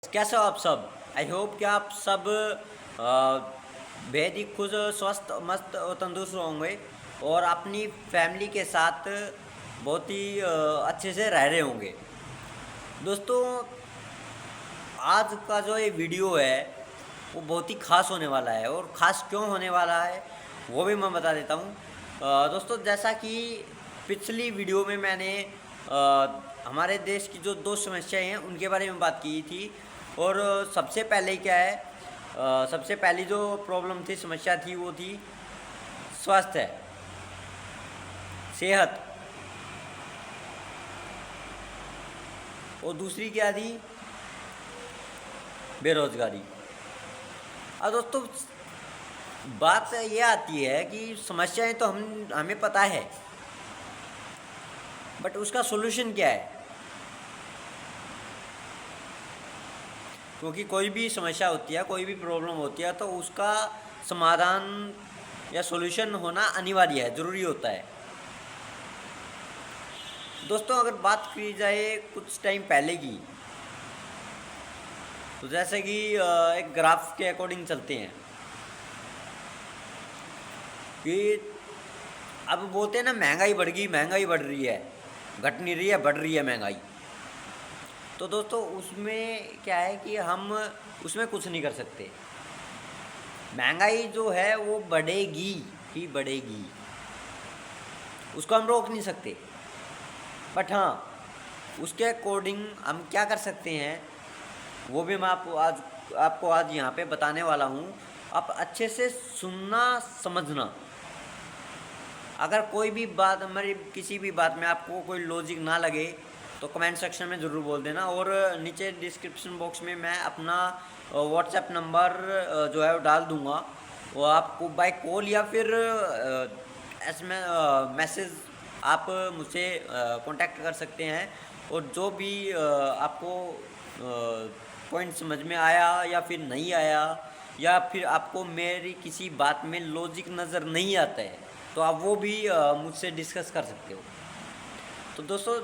कैसे हो आप सब। आई होप कि आप सब बेहद ही खुश स्वस्थ मस्त और तंदुरुस्त होंगे और अपनी फैमिली के साथ बहुत ही अच्छे से रह रहे होंगे। दोस्तों, आज का जो ये वीडियो है वो बहुत ही ख़ास होने वाला है और ख़ास क्यों होने वाला है वो भी मैं बता देता हूँ। दोस्तों, जैसा कि पिछली वीडियो में मैंने हमारे देश की जो दो समस्याएं हैं उनके बारे में बात की थी। और सबसे पहले क्या है, सबसे पहली जो प्रॉब्लम थी, समस्या थी, वो थी स्वास्थ्य, सेहत। और दूसरी क्या थी? बेरोजगारी। अब दोस्तों, बात ये आती है कि समस्याएं तो हमें पता है, बट उसका सॉल्यूशन क्या है? क्योंकि कोई भी समस्या होती है, कोई भी प्रॉब्लम होती है, तो उसका समाधान या सॉल्यूशन होना अनिवार्य है, ज़रूरी होता है। दोस्तों, अगर बात की जाए कुछ टाइम पहले की, तो जैसे कि एक ग्राफ के अकॉर्डिंग चलते हैं कि अब बोलते हैं ना, महंगाई बढ़ गई, महंगाई बढ़ रही है, घट नहीं रही है, बढ़ रही है महंगाई। तो दोस्तों, उसमें क्या है कि हम उसमें कुछ नहीं कर सकते। महंगाई जो है वो बढ़ेगी ही बढ़ेगी, उसको हम रोक नहीं सकते। बट हाँ, उसके अकॉर्डिंग हम क्या कर सकते हैं वो भी मैं आपको आज यहाँ पे बताने वाला हूँ। आप अच्छे से सुनना, समझना। अगर कोई भी बात, हमारी किसी भी बात में आपको कोई लॉजिक ना लगे तो कमेंट सेक्शन में ज़रूर बोल देना। और नीचे डिस्क्रिप्शन बॉक्स में मैं अपना व्हाट्सएप नंबर जो है वो डाल दूँगा। वो आपको बाय कॉल या फिर मैसेज आप मुझसे कांटेक्ट कर सकते हैं। और जो भी आपको पॉइंट समझ में आया या फिर नहीं आया, या फिर आपको मेरी किसी बात में लॉजिक नज़र नहीं आता है, तो आप वो भी मुझसे डिस्कस कर सकते हो। तो दोस्तों,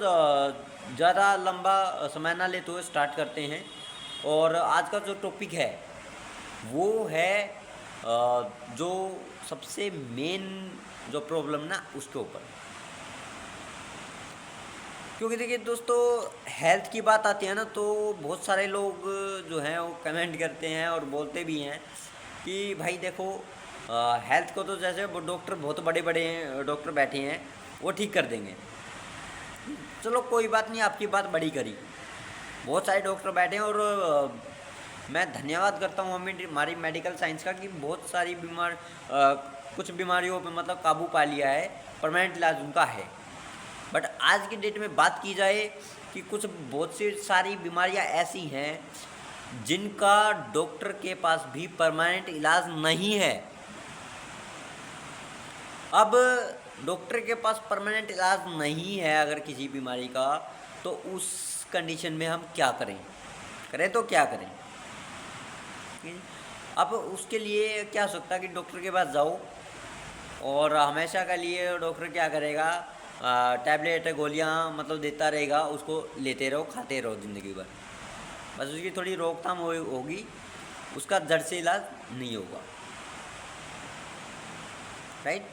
ज़्यादा लंबा समय ना लेते हुए स्टार्ट करते हैं। और आज का जो टॉपिक है वो है जो सबसे मेन जो प्रॉब्लम ना, उसके ऊपर। क्योंकि देखिए दोस्तों, हेल्थ की बात आती है ना, तो बहुत सारे लोग जो हैं वो कमेंट करते हैं और बोलते भी हैं कि भाई देखो, हेल्थ को तो जैसे वो डॉक्टर, बहुत बड़े बड़े डॉक्टर बैठे हैं, वो ठीक कर देंगे। चलो कोई बात नहीं, आपकी बात बड़ी करी, बहुत सारे डॉक्टर बैठे हैं। और मैं धन्यवाद करता हूँ हमारी मेडिकल साइंस का कि बहुत सारी कुछ बीमारियों पे मतलब काबू पा लिया है, परमानेंट इलाज उनका है। बट आज की डेट में बात की जाए कि कुछ बहुत सी सारी बीमारियां ऐसी हैं जिनका डॉक्टर के पास भी परमानेंट इलाज नहीं है। अब डॉक्टर के पास परमानेंट इलाज नहीं है अगर किसी बीमारी का, तो उस कंडीशन में हम क्या करें? करें तो क्या करें? अब उसके लिए क्या हो सकता है कि डॉक्टर के पास जाओ और हमेशा के लिए डॉक्टर क्या करेगा, टैबलेट गोलियां मतलब देता रहेगा, उसको लेते रहो, खाते रहो ज़िंदगी भर। बस उसकी थोड़ी रोकथाम होगी, उसका जड़ से इलाज नहीं होगा। राइट?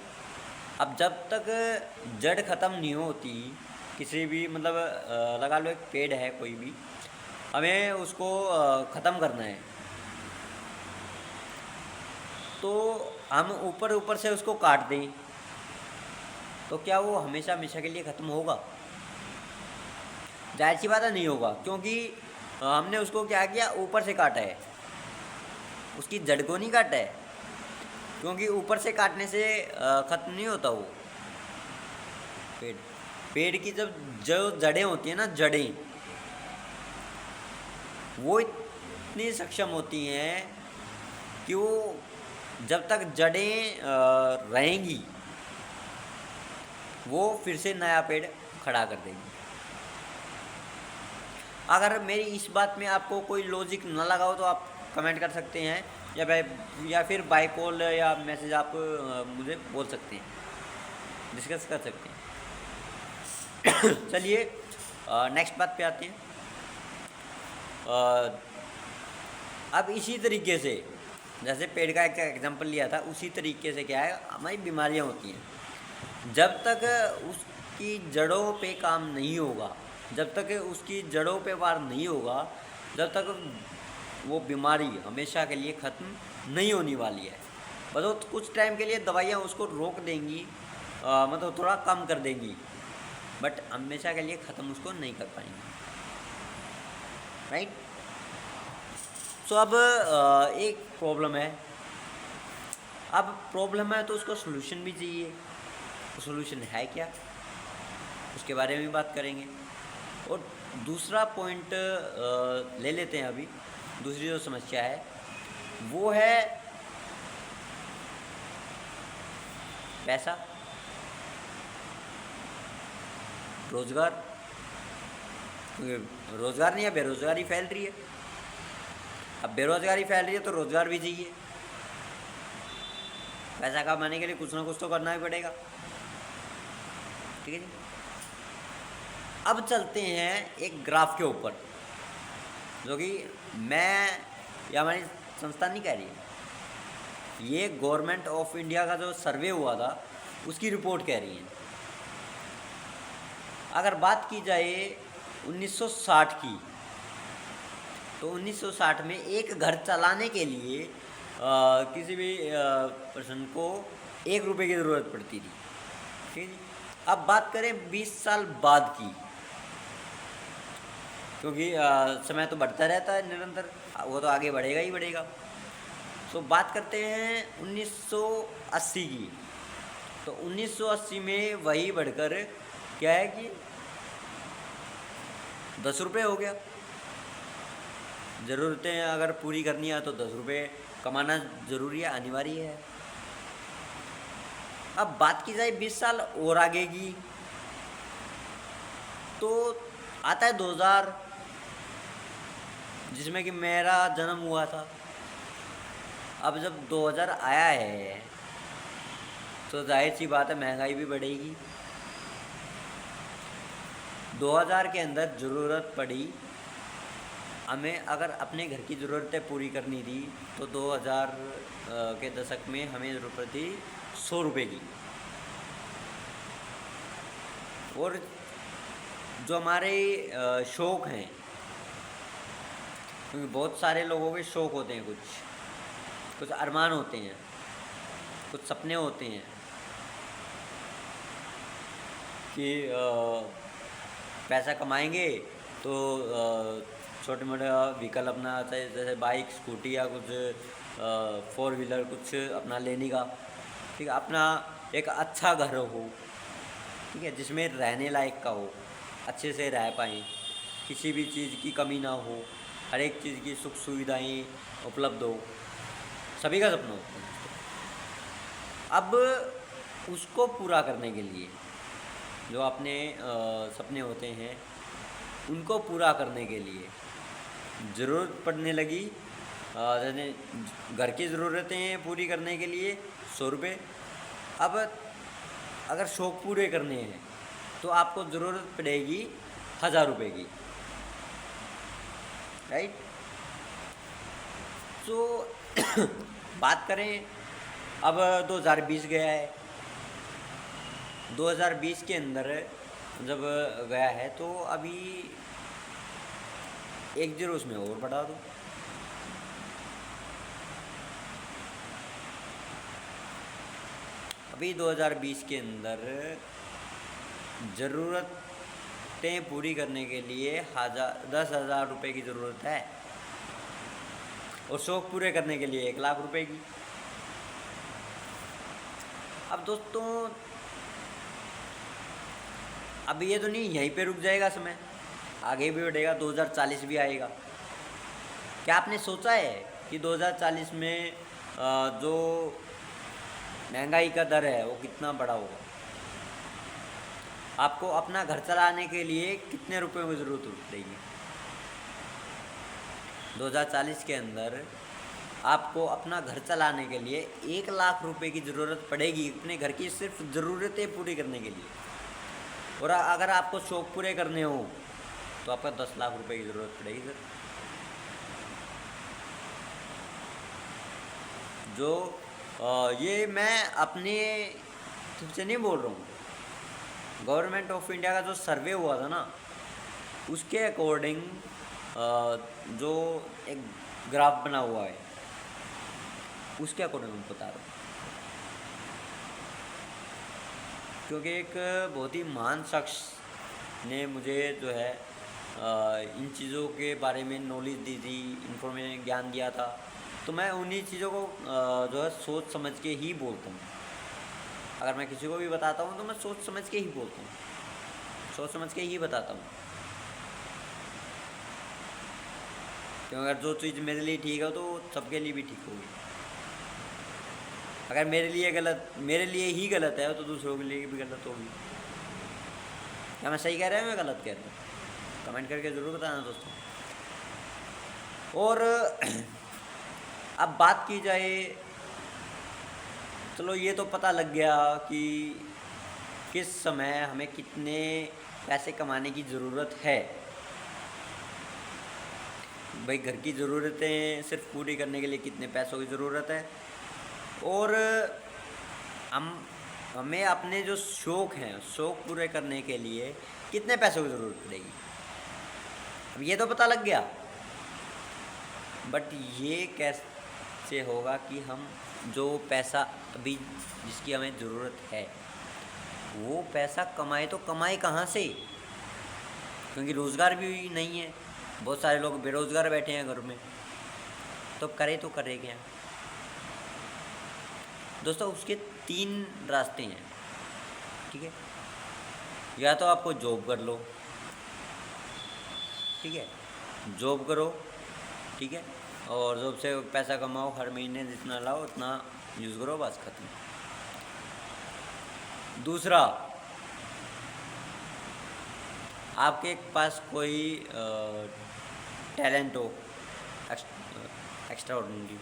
अब जब तक जड़ ख़त्म नहीं होती किसी भी, मतलब लगा लो एक पेड़ है कोई भी, हमें उसको ख़त्म करना है, तो हम ऊपर ऊपर से उसको काट दें तो क्या वो हमेशा हमेशा के लिए ख़त्म होगा? जाहिर सी बात है, नहीं होगा। क्योंकि हमने उसको क्या किया, ऊपर से काटा है, उसकी जड़ को नहीं काटा है। क्योंकि ऊपर से काटने से ख़त्म नहीं होता वो पेड़ की जब जो जड़ें होती हैं ना, जड़ें वो इतनी सक्षम होती हैं कि वो जब तक जड़ें रहेंगी वो फिर से नया पेड़ खड़ा कर देंगी। अगर मेरी इस बात में आपको कोई लॉजिक ना लगा हो तो आप कमेंट कर सकते हैं, या फिर बाय कॉल या मैसेज आप मुझे बोल सकते हैं, डिस्कस कर सकते हैं। चलिए नेक्स्ट बात पे आते हैं। अब इसी तरीके से जैसे पेड़ का एक एग्जांपल लिया था, उसी तरीके से क्या है, हमारी बीमारियां होती हैं। जब तक उसकी जड़ों पे काम नहीं होगा, जब तक उसकी जड़ों पे वार नहीं होगा, जब तक वो बीमारी हमेशा के लिए ख़त्म नहीं होने वाली है। बस कुछ टाइम के लिए दवाइयाँ उसको रोक देंगी, मतलब थोड़ा कम कर देंगी, बट हमेशा के लिए ख़त्म उसको नहीं कर पाएंगी, राइट। सो अब एक प्रॉब्लम है। अब प्रॉब्लम है तो उसको सोल्यूशन भी चाहिए। तो सोल्यूशन है क्या, उसके बारे में भी बात करेंगे। और दूसरा पॉइंट ले लेते हैं अभी। दूसरी जो समस्या है वो है पैसा, रोज़गार। रोज़गार नहीं है, बेरोज़गारी फैल रही है। अब बेरोज़गारी फैल रही है तो रोज़गार भी चाहिए। पैसा कमाने के लिए कुछ ना कुछ तो करना ही पड़ेगा, ठीक है जी। अब चलते हैं एक ग्राफ के ऊपर, जो कि मैं या हमारी संस्था नहीं कह रही है, ये गवर्नमेंट ऑफ इंडिया का जो सर्वे हुआ था उसकी रिपोर्ट कह रही है। अगर बात की जाए 1960 की, तो 1960 में एक घर चलाने के लिए किसी भी पर्सन को 1 रुपये की ज़रूरत पड़ती थी, ठीक है जी। अब बात करें 20 साल बाद की, क्योंकि समय तो बढ़ता रहता है निरंतर, वो तो आगे बढ़ेगा ही बढ़ेगा। तो बात करते हैं 1980 की। तो 1980 में वही बढ़कर क्या है कि 10 रुपये हो गया। ज़रूरतें अगर पूरी करनी है तो 10 रुपये कमाना ज़रूरी है, अनिवार्य है। अब बात की जाए 20 साल और आगे की, तो आता है 2000, जिसमें कि मेरा जन्म हुआ था। अब जब 2000 आया है तो जाहिर सी बात है महंगाई भी बढ़ेगी। 2000 के अंदर ज़रूरत पड़ी हमें, अगर अपने घर की ज़रूरतें पूरी करनी थी तो 2000 के दशक में हमें ज़रूरत पड़ी 100 रुपये की। और जो हमारे शौक़ हैं, क्योंकि बहुत सारे लोगों के शौक़ होते हैं, कुछ अरमान होते हैं, कुछ सपने होते हैं कि पैसा कमाएंगे तो छोटे मोटे व्हीकल अपना, जैसे बाइक, स्कूटी या कुछ 4 व्हीलर कुछ अपना लेने का, ठीक है। अपना एक अच्छा घर हो, ठीक है, जिसमें रहने लायक का हो, अच्छे से रह पाएँ, किसी भी चीज़ की कमी ना हो, हर एक चीज़ की सुख सुविधाएँ उपलब्ध हो, सभी का सपना होता है। अब उसको पूरा करने के लिए जो अपने सपने होते हैं, उनको पूरा करने के लिए ज़रूरत पड़ने लगी, जैसे घर की ज़रूरतें पूरी करने के लिए 100 रुपये। अब अगर शौक़ पूरे करने हैं तो आपको ज़रूरत पड़ेगी 1000 रुपये की, राइट। तो बात करें, अब 2020 गया है। 2020 के अंदर जब गया है तो अभी एक ज़ीरो उसमें और बढ़ा दो, अभी 2020 के अंदर ज़रूरतें पूरी करने के लिए 10,000 रुपये की ज़रूरत है, और शौक़ पूरे करने के लिए 1 लाख रुपए की। अब दोस्तों, अब ये तो नहीं यहीं पे रुक जाएगा समय, आगे भी बढ़ेगा, 2040 भी आएगा। क्या आपने सोचा है कि 2040 में जो महंगाई का दर है वो कितना बड़ा होगा? आपको अपना घर चलाने के लिए कितने रुपए की ज़रूरत पड़ेगी? 2040 के अंदर आपको अपना घर चलाने के लिए 1 लाख रुपए की ज़रूरत पड़ेगी, अपने घर की सिर्फ ज़रूरतें पूरी करने के लिए। और अगर आपको शौक़ पूरे करने हो तो आपका 10 लाख रुपए की ज़रूरत पड़ेगी सर। जो ये मैं अपने खुद से नहीं बोल रहा हूँ, गवर्नमेंट ऑफ इंडिया का जो सर्वे हुआ था ना, उसके अकॉर्डिंग जो एक ग्राफ बना हुआ है, उसके अकॉर्डिंग मैं बता रहा हूँ। क्योंकि एक बहुत ही महान शख्स ने मुझे जो है इन चीज़ों के बारे में नॉलेज दी थी, इन्फॉर्मेशन, ज्ञान दिया था, तो मैं उन्हीं चीज़ों को जो है सोच समझ के ही बोलता हूँ। अगर मैं किसी को भी बताता हूँ तो मैं सोच समझ के ही बोलता हूँ, सोच समझ के ही बताता हूँ। क्योंकि अगर जो चीज़ मेरे लिए ठीक है तो सबके लिए भी ठीक होगी। अगर मेरे लिए ही गलत है तो दूसरों के लिए भी गलत होगी। क्या मैं सही कह रहा हूँ या गलत कह रहा हूँ? कमेंट करके ज़रूर बताना दोस्तों। और अब बात की जाए, चलो ये तो पता लग गया कि किस समय हमें कितने पैसे कमाने की ज़रूरत है। भाई घर की ज़रूरतें सिर्फ पूरी करने के लिए कितने पैसों की ज़रूरत है, और हमें अपने जो शौक़ हैं, शौक़ पूरे करने के लिए कितने पैसों की ज़रूरत पड़ेगी। अब ये तो पता लग गया, बट ये कैसे होगा कि हम जो पैसा अभी जिसकी हमें ज़रूरत है वो पैसा कमाए, तो कमाए कहाँ से? क्योंकि रोज़गार भी नहीं है, बहुत सारे लोग बेरोज़गार बैठे हैं घर में, तो करे क्या दोस्तों? उसके 3 रास्ते हैं, ठीक है। या तो आपको जॉब कर लो, ठीक है, जॉब करो, ठीक है, और जॉब से पैसा कमाओ, हर महीने जितना लाओ उतना यूज़ करो, बस खत्म। दूसरा, आपके पास कोई टैलेंट हो, एक्स्ट्रा ऑर्डिनरी,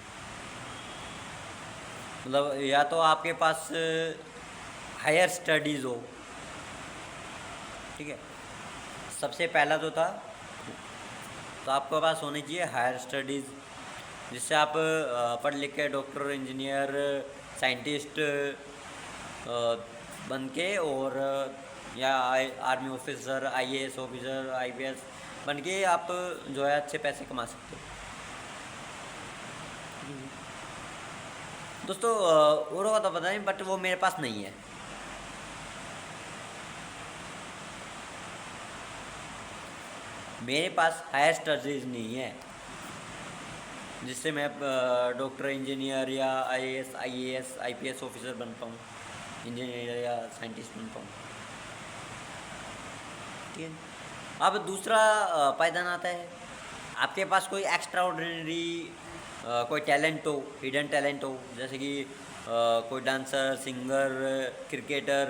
मतलब या तो आपके पास हायर स्टडीज़ हो, ठीक है। सबसे पहला जो था, तो आपके पास होनी चाहिए हायर स्टडीज़, जिससे आप पढ़ लिख के डॉक्टर, इंजीनियर, साइंटिस्ट बन के, और या army officer, IAS officer, IPS बन के आप जो है अच्छे पैसे कमा सकते हो दोस्तों। और का तो पता नहीं, बट वो मेरे पास नहीं है। मेरे पास हायर स्टडीज़ नहीं है जिससे मैं डॉक्टर, इंजीनियर या आईएएस, आईपीएस ऑफिसर बन पाऊँ, इंजीनियर या साइंटिस्ट बन पाऊँ, ठीक है। अब दूसरा पायदान आता है, आपके पास कोई एक्स्ट्रा ऑर्डिनरी कोई टैलेंट हो, हिडन टैलेंट हो, जैसे कि कोई डांसर, सिंगर, क्रिकेटर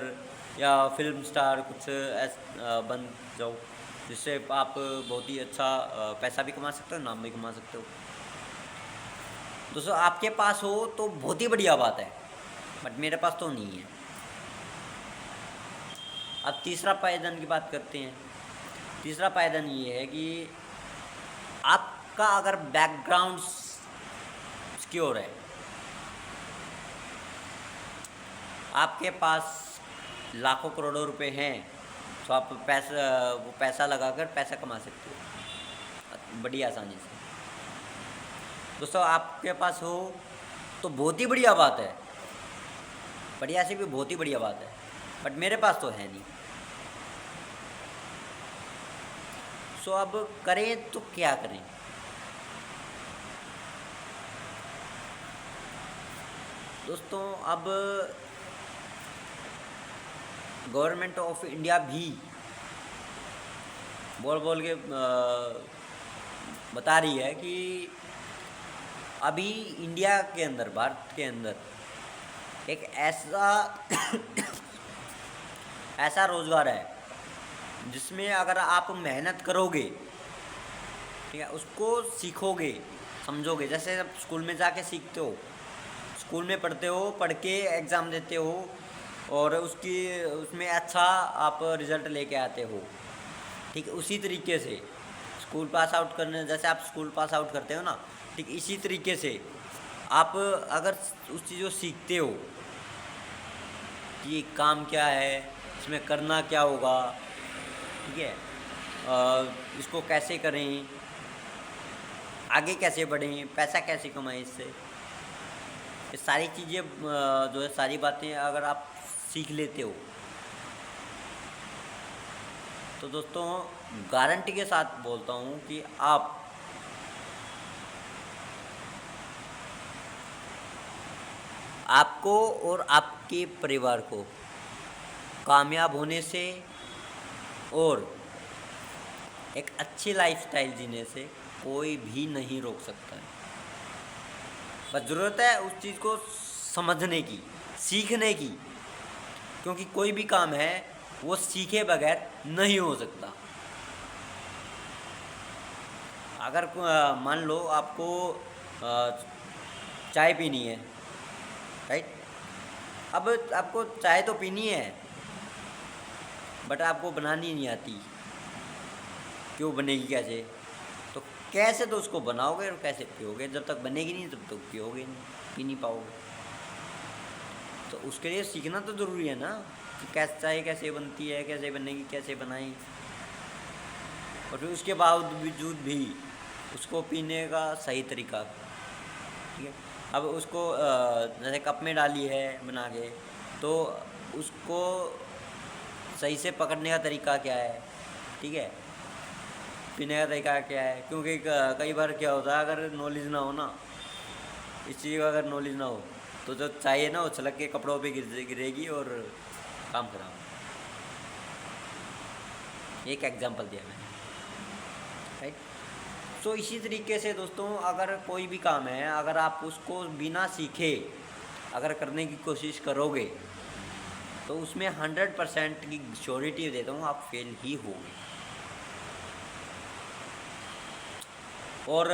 या फिल्म स्टार, कुछ बन जाओ, जिससे आप बहुत ही अच्छा पैसा भी कमा सकते हो, नाम भी कमा सकते हो। दोस्तों आपके पास हो तो बहुत ही बढ़िया बात है, बट मेरे पास तो नहीं है। अब तीसरा पायदान की बात करते हैं। तीसरा पायदान ये है कि आपका अगर बैकग्राउंड सिक्योर है, आपके पास लाखों करोड़ों रुपए हैं, तो आप पैसा लगाकर पैसा कमा सकते हो बड़ी आसानी से। दोस्तों आपके पास हो तो बहुत ही बढ़िया बात है, बढ़िया से भी बहुत ही बढ़िया बात है, बट मेरे पास तो है नहीं। सो अब करें तो क्या करें? दोस्तों अब गवर्नमेंट ऑफ इंडिया भी बोल के बता रही है कि अभी इंडिया के अंदर, भारत के अंदर एक ऐसा रोज़गार है जिसमें अगर आप मेहनत करोगे, ठीक है, उसको सीखोगे, समझोगे, जैसे आप स्कूल में जाके सीखते हो, स्कूल में पढ़ते हो, पढ़ के एग्ज़ाम देते हो और उसमें अच्छा आप रिज़ल्ट लेके आते हो, ठीक है। उसी तरीके से स्कूल पास आउट करने, जैसे आप स्कूल पास आउट करते हो ना, ठीक इसी तरीके से आप अगर उस चीज़ को सीखते हो कि ये काम क्या है, इसमें करना क्या होगा, ठीक है, इसको कैसे करें, आगे कैसे बढ़ें, पैसा कैसे कमाएं इससे, ये सारी चीज़ें जो है, सारी बातें अगर आप सीख लेते हो तो दोस्तों गारंटी के साथ बोलता हूँ कि आपको और आपके परिवार को कामयाब होने से और एक अच्छी लाइफस्टाइल जीने से कोई भी नहीं रोक सकता है। बस ज़रूरत है उस चीज़ को समझने की, सीखने की, क्योंकि कोई भी काम है वो सीखे बगैर नहीं हो सकता। अगर मान लो आपको चाय पीनी है, राइट, अब आपको चाय तो पीनी है बट आपको बनानी नहीं आती, क्यों बनेगी कैसे, तो कैसे तो उसको बनाओगे और कैसे पियोगे, जब तक बनेगी नहीं तब तक पियोगे नहीं, पी नहीं पाओगे। तो उसके लिए सीखना तो ज़रूरी है ना कि कैसे चाय कैसे बनती है, कैसे बनेगी, कैसे बनाएं, और फिर उसके बावजूद भी उसको पीने का सही तरीका, ठीक है। अब उसको जैसे कप में डाली है बना के, तो उसको सही से पकड़ने का तरीका क्या है, ठीक है, पीने का तरीका क्या है, क्योंकि कई बार क्या होता है अगर नॉलेज ना हो ना, इस चीज़ का अगर नॉलेज ना हो तो जो चाय है ना वो छलक के कपड़ों पे गिरेगी और काम खराब। एक एग्जांपल दिया मैंने, राइट। तो इसी तरीके से दोस्तों अगर कोई भी काम है, अगर आप उसको बिना सीखे अगर करने की कोशिश करोगे तो उसमें 100% की श्योरिटी देता हूँ आप फेल ही होगे। और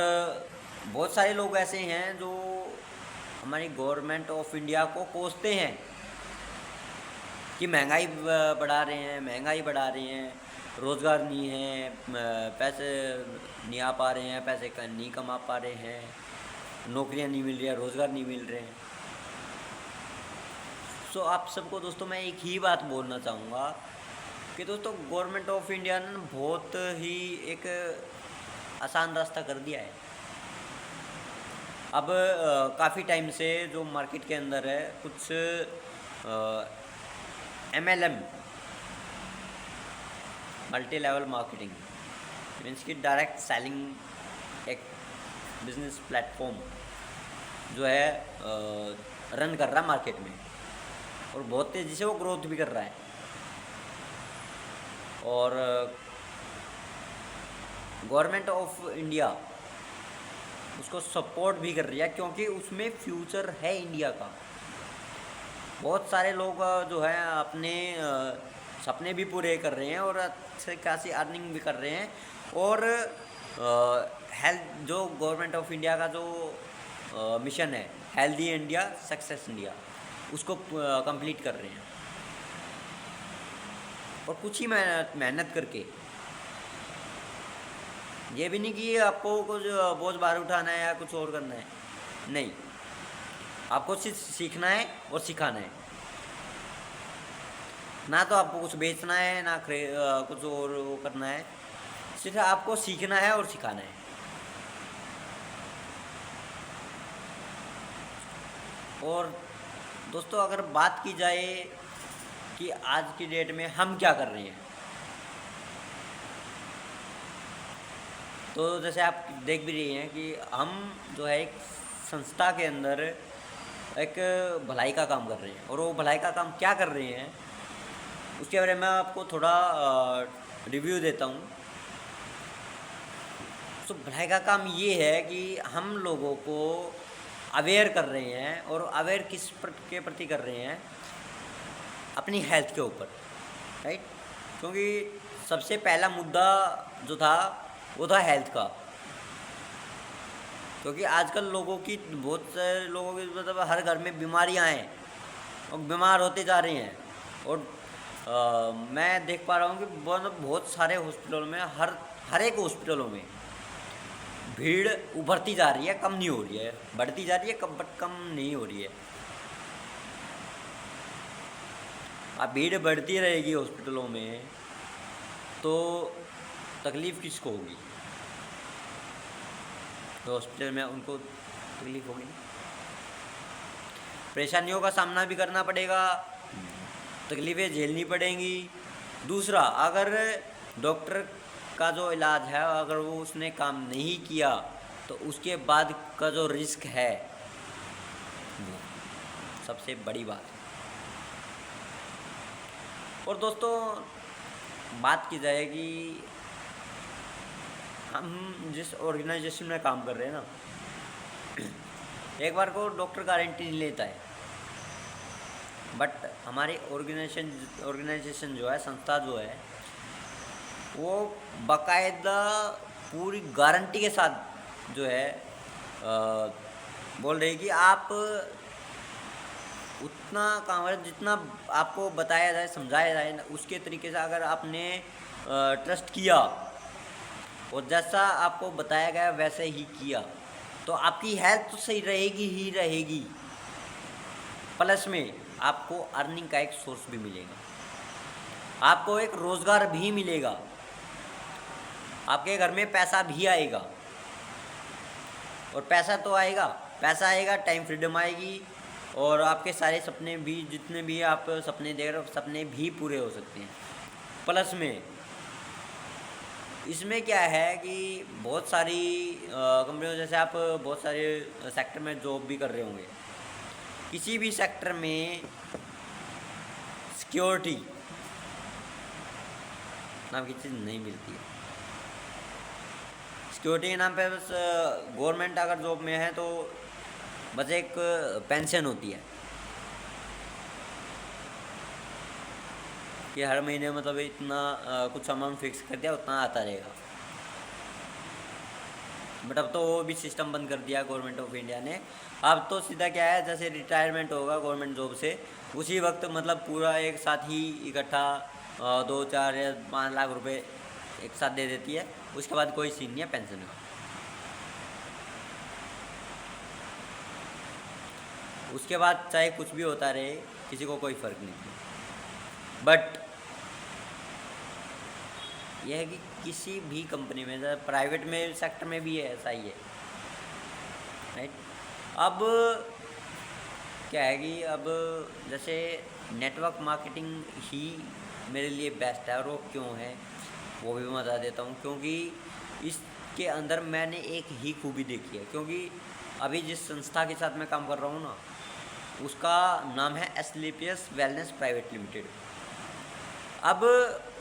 बहुत सारे लोग ऐसे हैं जो हमारी गवर्नमेंट ऑफ इंडिया को कोसते हैं कि महंगाई बढ़ा रहे हैं, महंगाई बढ़ा रहे हैं, रोज़गार नहीं है, पैसे नहीं आ पा रहे हैं, पैसे नहीं कमा पा रहे हैं, नौकरियां नहीं मिल रही है, रोज़गार नहीं मिल रहे हैं। सो आप सबको दोस्तों मैं एक ही बात बोलना चाहूँगा कि दोस्तों गवर्नमेंट ऑफ इंडिया ने बहुत ही एक आसान रास्ता कर दिया है। अब काफ़ी टाइम से जो मार्केट के अंदर है कुछ MLM, multi level marketing, means कि डायरेक्ट सेलिंग एक बिजनेस प्लेटफॉर्म जो है रन कर रहा है मार्केट में, और बहुत तेज़ी से वो ग्रोथ भी कर रहा है, और गवर्नमेंट ऑफ इंडिया उसको सपोर्ट भी कर रही है क्योंकि उसमें फ्यूचर है इंडिया का। बहुत सारे लोग जो है अपने सपने भी पूरे कर रहे हैं और अच्छे खासी अर्निंग भी कर रहे हैं, और हेल्थ जो गवर्नमेंट ऑफ इंडिया का जो मिशन है हेल्दी इंडिया सक्सेस इंडिया, उसको कंप्लीट कर रहे हैं, और कुछ ही मेहनत करके। ये भी नहीं कि आपको कुछ बोझ भार उठाना है या कुछ और करना है, नहीं, आपको सिर्फ सीखना है और सिखाना है, ना तो आपको कुछ बेचना है ना कुछ और वो करना है, सिर्फ आपको सीखना है और सिखाना है। और दोस्तों अगर बात की जाए कि आज की डेट में हम क्या कर रहे हैं, तो जैसे आप देख भी रही हैं कि हम जो है एक संस्था के अंदर एक भलाई का काम कर रहे हैं, और वो भलाई का काम क्या कर रहे हैं उसके बारे में आपको थोड़ा रिव्यू देता हूँ। तो भलाई का काम ये है कि हम लोगों को अवेयर कर रहे हैं, और अवेयर किस के प्रति कर रहे हैं, अपनी हेल्थ के ऊपर, राइट, क्योंकि सबसे पहला मुद्दा जो था वो था हेल्थ का, क्योंकि आजकल लोगों की बहुत सारे लोगों की मतलब हर घर में बीमारियां हैं और बीमार होते जा रहे हैं, और मैं देख पा रहा हूँ कि बहुत सारे हॉस्पिटलों में हर एक हॉस्पिटलों में भीड़ उभरती जा रही है, कम नहीं हो रही है, बढ़ती जा रही है कम, बट कम नहीं हो रही है। अब भीड़ बढ़ती रहेगी हॉस्पिटलों में तो तकलीफ़ किसको होगी? तो हॉस्पिटल में उनको तकलीफ़ होगी, परेशानियों का सामना भी करना पड़ेगा, तकलीफ़ें झेलनी पड़ेंगी। दूसरा, अगर डॉक्टर का जो इलाज है अगर वो उसने काम नहीं किया तो उसके बाद का जो रिस्क है वो सबसे बड़ी बात है। और दोस्तों, बात की जाए कि हम जिस ऑर्गेनाइजेशन में काम कर रहे हैं ना, एक बार को डॉक्टर गारंटी नहीं लेता है, बट हमारी ऑर्गेनाइजेशन जो है, संस्था जो है, वो बाकायदा पूरी गारंटी के साथ जो है बोल रही कि आप उतना काम है जितना आपको बताया जाए, समझाया जाए, उसके तरीके से अगर आपने ट्रस्ट किया और जैसा आपको बताया गया वैसे ही किया तो आपकी हेल्थ तो सही रहेगी ही रहेगी, प्लस में आपको अर्निंग का एक सोर्स भी मिलेगा, आपको एक रोज़गार भी मिलेगा, आपके घर में पैसा भी आएगा। और पैसा तो आएगा, पैसा आएगा, टाइम फ्रीडम आएगी और आपके सारे सपने भी, जितने भी आप सपने देख रहे हो, सपने भी पूरे हो सकते हैं। प्लस में इसमें क्या है कि बहुत सारी कंपनियों, जैसे आप बहुत सारे सेक्टर में जॉब भी कर रहे होंगे, किसी भी सेक्टर में सिक्योरिटी नाम की चीज़ नहीं मिलती है। सिक्योरिटी के नाम पे बस गवर्नमेंट अगर जॉब में है तो बस एक पेंशन होती है कि हर महीने मतलब इतना कुछ अमाउंट फिक्स कर दिया, उतना आता रहेगा। बट अब तो वो भी सिस्टम बंद कर दिया गवर्नमेंट ऑफ इंडिया ने। अब तो सीधा क्या है, जैसे रिटायरमेंट होगा गवर्नमेंट जॉब से, उसी वक्त मतलब पूरा एक साथ ही इकट्ठा 2, 4 या 5 लाख रुपए एक साथ दे देती है। उसके बाद कोई सीन नहीं है पेंशन का। उसके बाद चाहे कुछ भी होता रहे, किसी को कोई फ़र्क नहीं है। बट यह है कि किसी भी कंपनी में, जैसे प्राइवेट में सेक्टर में भी है, ऐसा ही है, राइट। अब क्या है कि अब जैसे नेटवर्क मार्केटिंग ही मेरे लिए बेस्ट है, और वो क्यों है वो भी मैं बता देता हूँ। क्योंकि इसके अंदर मैंने एक ही खूबी देखी है, क्योंकि अभी जिस संस्था के साथ मैं काम कर रहा हूँ ना, उसका नाम है एस्क्लेपियस वेलनेस प्राइवेट लिमिटेड। अब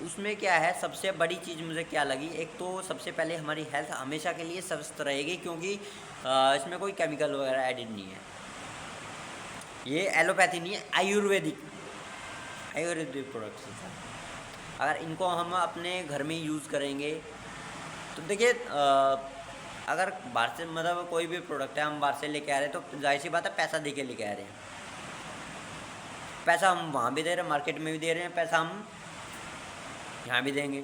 उसमें क्या है, सबसे बड़ी चीज़ मुझे क्या लगी, एक तो सबसे पहले हमारी हेल्थ हमेशा के लिए स्वस्थ रहेगी, क्योंकि इसमें कोई केमिकल वगैरह एडिड नहीं है। ये एलोपैथी नहीं है, आयुर्वेदिक प्रोडक्ट्स हैं। अगर इनको हम अपने घर में यूज़ करेंगे तो देखिए, अगर बाहर से मतलब कोई भी प्रोडक्ट है हम बाहर से लेके आ रहे हैं तो जाहिर सी बात है पैसा दे के लेके आ रहे हैं। पैसा हम वहाँ भी दे रहे हैं, मार्केट में भी दे रहे हैं, पैसा हम यहाँ भी देंगे।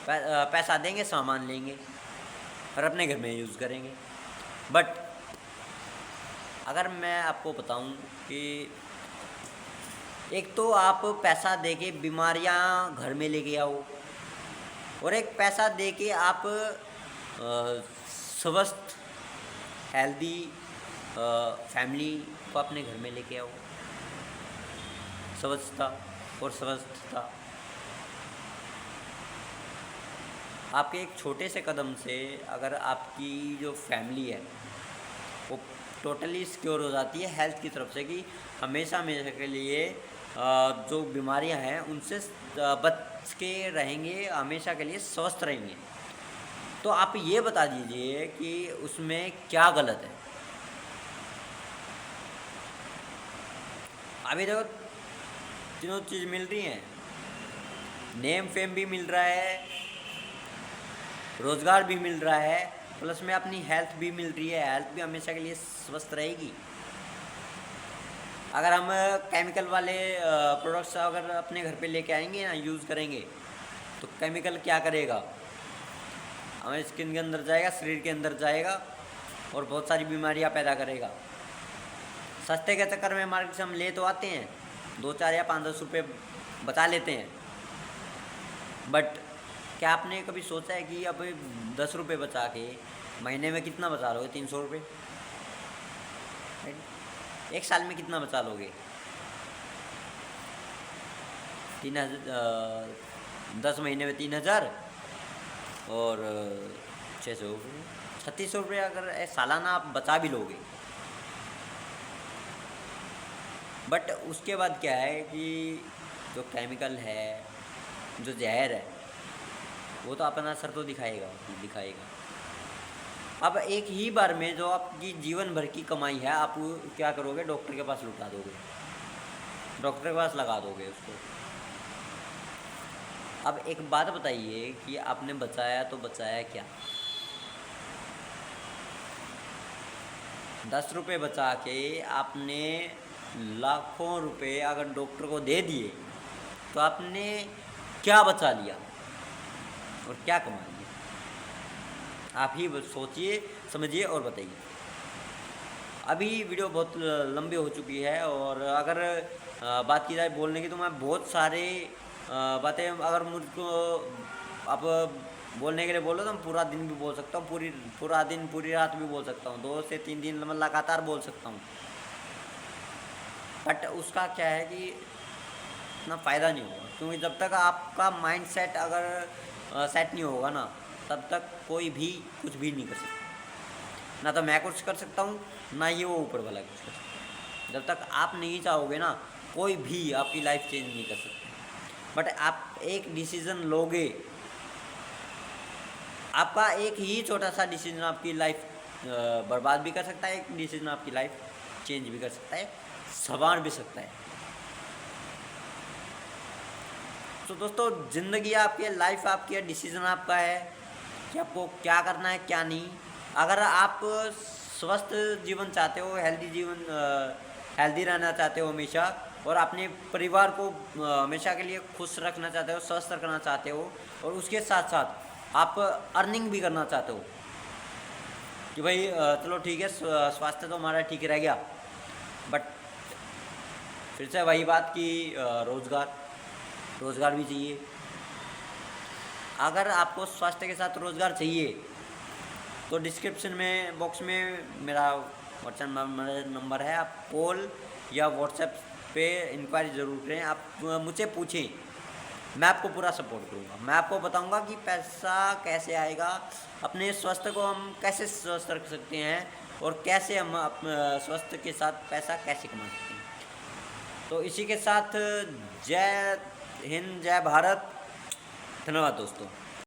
पैसा देंगे, सामान लेंगे और अपने घर में यूज़ करेंगे। बट अगर मैं आपको बताऊं कि एक तो आप पैसा देके बीमारियां घर में लेके आओ, और एक पैसा देके आप स्वस्थ हेल्दी फैमिली को अपने घर में लेके आओ। स्वच्छता और स्वस्थता आपके एक छोटे से कदम से, अगर आपकी जो फैमिली है वो टोटली सिक्योर हो जाती है हेल्थ की तरफ से, कि हमेशा हमेशा के लिए जो बीमारियां हैं उनसे बच के रहेंगे, हमेशा के लिए स्वस्थ रहेंगे। तो आप ये बता दीजिए कि उसमें क्या गलत है। अभी देखो तीनों चीज़ मिल रही हैं, नेम फेम भी मिल रहा है, रोज़गार भी मिल रहा है, प्लस में अपनी हेल्थ भी मिल रही है, हेल्थ भी हमेशा के लिए स्वस्थ रहेगी। अगर हम केमिकल वाले प्रोडक्ट्स अगर अपने घर पे लेके आएंगे ना, यूज़ करेंगे, तो केमिकल क्या करेगा, हमारे स्किन के अंदर जाएगा, शरीर के अंदर जाएगा और बहुत सारी बीमारियां पैदा करेगा। सस्ते के चक्कर में मार्केट से हम ले तो आते हैं, 2-4 या 5-10 रुपये बचा लेते हैं, बट क्या आपने कभी सोचा है कि अब 10 रुपये बचा के महीने में कितना बचा लोगे? 300 रुपये। एक साल में कितना बचा लोगे? 3000, 10 महीने में 3000 और 600 रुपये, 3600 रुपये अगर सालाना आप बचा भी लोगे। बट उसके बाद क्या है कि जो केमिकल है, जो जहर है, वो तो अपना असर तो दिखाएगा। अब एक ही बार में जो आपकी जीवन भर की कमाई है, आप क्या करोगे? डॉक्टर के पास लुटा दोगे, डॉक्टर के पास लगा दोगे उसको। अब एक बात बताइए कि आपने बचाया तो बचाया क्या? 10 रुपये बचा के आपने लाखों रुपए अगर डॉक्टर को दे दिए तो आपने क्या बचा लिया और क्या कमा लिया? आप ही सोचिए, समझिए और बताइए। अभी वीडियो बहुत लंबी हो चुकी है और अगर बात की जाए बोलने की तो मैं बहुत सारे बातें, अगर मुझको आप बोलने के लिए बोलो तो मैं पूरा दिन भी बोल सकता हूँ, पूरा दिन पूरी रात भी बोल सकता हूँ, 2 से 3 दिन लगातार बोल सकता हूँ। बट उसका क्या है कि इतना फ़ायदा नहीं होगा, क्योंकि जब तक आपका माइंड सेट अगर सेट नहीं होगा ना, तब तक कोई भी कुछ भी नहीं कर सकता। ना तो मैं कुछ कर सकता हूँ, ना ही वो ऊपर वाला कुछ कर सकता। जब तक आप नहीं चाहोगे ना, कोई भी आपकी लाइफ चेंज नहीं कर सकता। बट आप एक डिसीज़न लोगे, आपका एक ही छोटा सा डिसीजन आपकी लाइफ बर्बाद भी कर सकता है, एक डिसीजन आपकी लाइफ चेंज भी कर सकता है, संवार भी सकता है। तो दोस्तों, ज़िंदगी आपकी है, लाइफ आपकी है, डिसीजन आपका है कि आपको क्या करना है क्या नहीं। अगर आप स्वस्थ जीवन चाहते हो, हेल्दी रहना चाहते हो हमेशा, और अपने परिवार को हमेशा के लिए खुश रखना चाहते हो, स्वस्थ रखना चाहते हो, और उसके साथ साथ आप अर्निंग भी करना चाहते हो कि भाई चलो ठीक है, स्वास्थ्य तो हमारा ठीक रह गया, बट फिर से वही बात कि रोज़गार भी चाहिए। अगर आपको स्वास्थ्य के साथ रोज़गार चाहिए तो डिस्क्रिप्शन में बॉक्स में मेरा व्हाट्सएप नंबर है, आप कॉल या व्हाट्सएप पे इंक्वायरी ज़रूर करें। आप मुझसे पूछें, मैं आपको पूरा सपोर्ट करूँगा। मैं आपको बताऊँगा कि पैसा कैसे आएगा, अपने स्वास्थ्य को हम कैसे स्वस्थ रख सकते हैं, और कैसे हम स्वास्थ्य के साथ पैसा कैसे कमा सकते हैं। तो इसी के साथ जय हिंद, जय भारत, धन्यवाद दोस्तों।